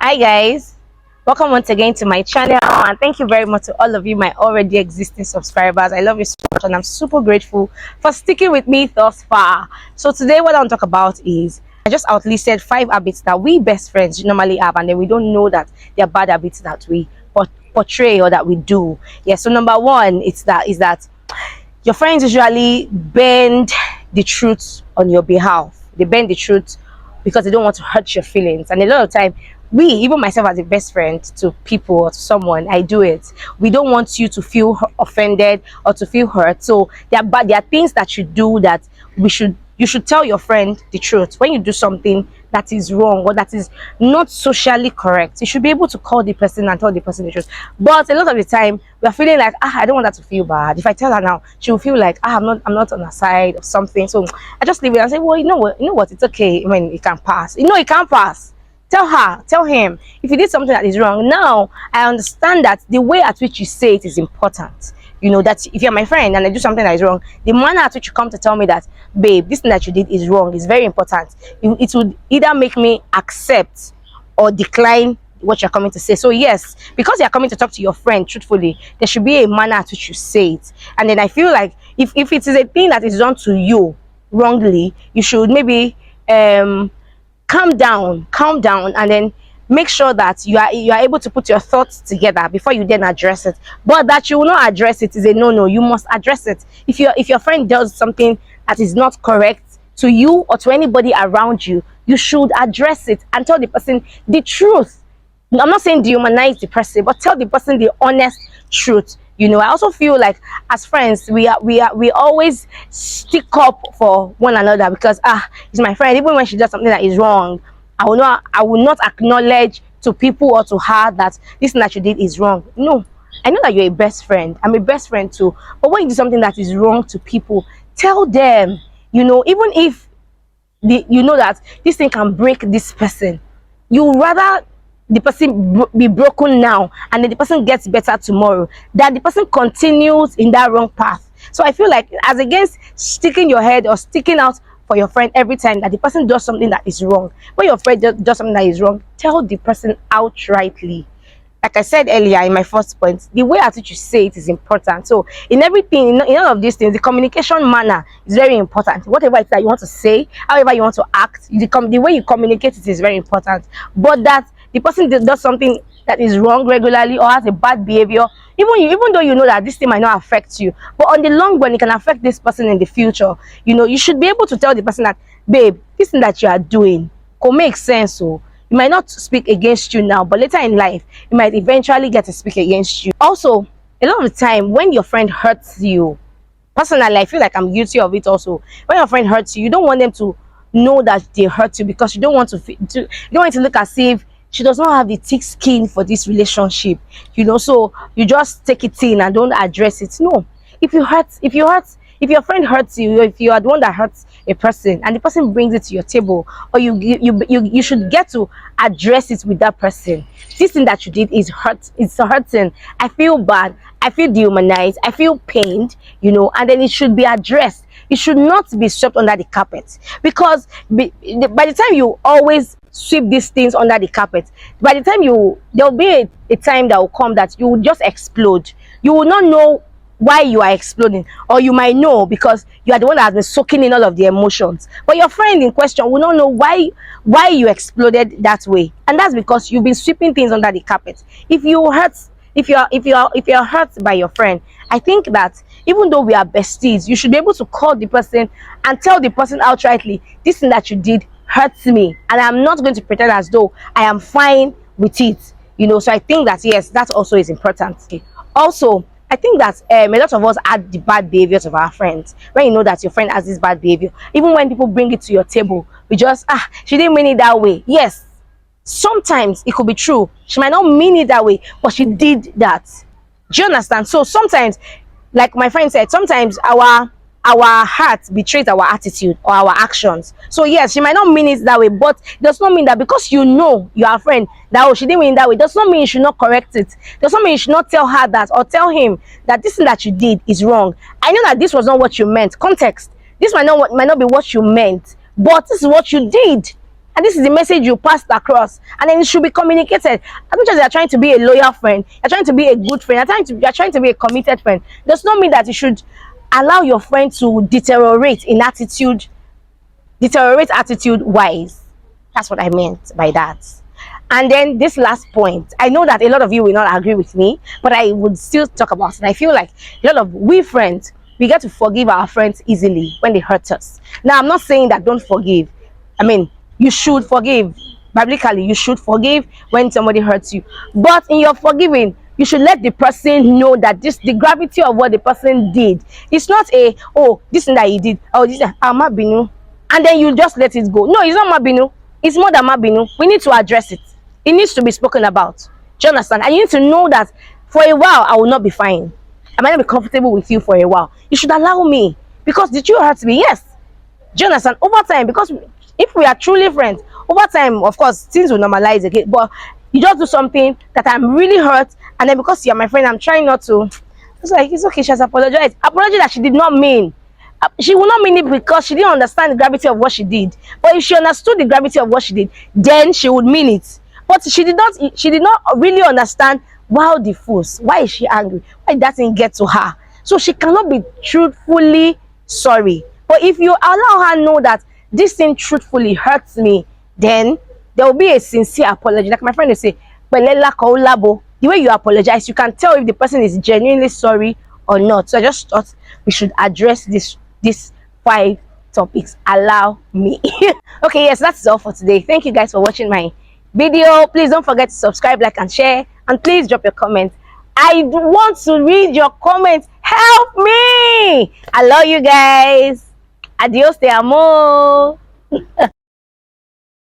Hi guys, welcome once again to my channel, and thank you very much to all of you, my already existing subscribers. I love you so much and I'm super grateful for sticking with me thus far. So today what I want to talk about is I just outlisted 5 habits that we best friends normally have, and then we don't know that they're bad habits that we portray or that we do. Yeah, so number one is that your friends usually bend the truth on your behalf. They bend the truth because they don't want to hurt your feelings. And a lot of time, we, even myself as a best friend to people or to someone, I do it. We don't want you to feel offended or to feel hurt. So there are things that you do that you should tell your friend the truth. When you do something that is wrong or that is not socially correct, you should be able to call the person and tell the person the truth. But a lot of the time we are feeling like, I don't want her to feel bad. If I tell her now, she will feel like, I'm not on her side or something. So I just leave it and say, well, you know what, it's okay. I mean, it can pass. It can't pass. Tell her, tell him, if you did something that is wrong. Now I understand that the way at which you say it is important. You know that if you're my friend and I do something that is wrong, the manner at which you come to tell me that, babe, this thing that you did is wrong, is very important. It would either make me accept or decline what you're coming to say. So yes, because you're coming to talk to your friend truthfully, there should be a manner at which you say it. And then I feel like if it is a thing that is done to you wrongly, you should maybe calm down, and then make sure that you are able to put your thoughts together before you then address it. But that you will not address it is a no. You must address it. If your friend does something that is not correct to you or to anybody around you, you should address it and tell the person the truth. I'm not saying dehumanize the person, but tell the person the honest truth. I also feel like as friends, we always stick up for one another because it's my friend. Even when she does something that is wrong, I will not acknowledge to people or to her that this thing that you did is wrong. No, I know that you're a best friend. I'm a best friend too. But when you do something that is wrong to people, tell them. Even if you know that this thing can break this person, you rather the person be broken now and then the person gets better tomorrow that the person continues in that wrong path. So I feel like, as against sticking your head or sticking out for your friend every time that the person does something that is wrong, when your friend does something that is wrong, tell the person outrightly. Like I said earlier in my first point, the way at which you say it is important. So in everything, in all of these things, the communication manner is very important. Whatever it is that you want to say, however you want to act, the way you communicate it is very important. But that the person does something that is wrong regularly or has a bad behavior, even though you know that this thing might not affect you, but on the long run it can affect this person in the future. You should be able to tell the person that, babe, this thing that you are doing could make sense. So it might not speak against you now, but later in life it might eventually get to speak against you. Also, a lot of the time when your friend hurts you, personally I feel like I'm guilty of it also. When your friend hurts you, you don't want them to know that they hurt you because you don't want you don't want it to look as if she does not have the thick skin for this relationship. So you just take it in and don't address it. No, if your friend hurts you, if you are the one that hurts a person and the person brings it to your table, or you should get to address it with that person. This thing that you did is it's hurting. I feel bad, I feel dehumanized, I feel pained, and then it should be addressed. It should not be swept under the carpet, because by the time you always sweep these things under the carpet, by the time there'll be a time that will come that you will just explode. You will not know why you are exploding, or you might know because you are the one that has been soaking in all of the emotions, but your friend in question will not know why you exploded that way. And that's because you've been sweeping things under the carpet. If you're hurt by your friend, I think that even though we are besties, you should be able to call the person and tell the person outrightly, this thing that you did hurts me, and I'm not going to pretend as though I am fine with it. So I think that yes, that also is important. Also, I think that a lot of us add the bad behaviors of our friends. When you know that your friend has this bad behavior, even when people bring it to your table, we just she didn't mean it that way. Yes, sometimes it could be true, she might not mean it that way, but she did that. Do you understand? So sometimes, like my friend said, sometimes our heart betrays our attitude or our actions. So yes, she might not mean it that way, but it does not mean that because you know you are a friend that she didn't mean it that way, does not mean you should not correct it. Does not mean you should not tell her that, or tell him that this thing that you did is wrong. I know that this was not what you meant. Context, this might not be what you meant, but this is what you did. and this is the message you passed across, and then it should be communicated. As much as you're trying to be a loyal friend, you're trying to be a good friend, you're trying to be a committed friend, does not mean that you should allow your friend to deteriorate attitude wise. That's what I meant by that. And then this last point, I know that a lot of you will not agree with me, but I would still talk about it. I feel like a lot of we friends, we get to forgive our friends easily when they hurt us. Now, I'm not saying that don't forgive. I mean, you should forgive. Biblically, you should forgive when somebody hurts you. But in your forgiving, you should let the person know that the gravity of what the person did. It's not this thing that he did, this Mabinu, and then you just let it go. No, it's not Mabinu. It's more than Mabinu. We need to address it. It needs to be spoken about. Do you understand? And you need to know that for a while I will not be fine. I might not be comfortable with you for a while. You should allow me, because did you hurt me? Yes. Do you understand? Over time, because if we are truly friends, over time, of course, things will normalize again. But you just do something that I'm really hurt, and then because you're my friend, I'm trying not to. It's like, it's okay. She has apologized. Apology that she did not mean. She will not mean it because she didn't understand the gravity of what she did. But if she understood the gravity of what she did, then she would mean it. But she did not really understand why the force. Why is she angry? Why that didn't get to her? So she cannot be truthfully sorry. But if you allow her know that this thing truthfully hurts me, then there will be a sincere apology. Like my friend will say, the way you apologize, you can tell if the person is genuinely sorry or not. So I just thought we should address these 5 topics. Allow me. Okay, yes, that's all for today. Thank you guys for watching my video. Please don't forget to subscribe, like, and share, and please drop your comments. I want to read your comments. Help me. I love you guys. Adios, te amo.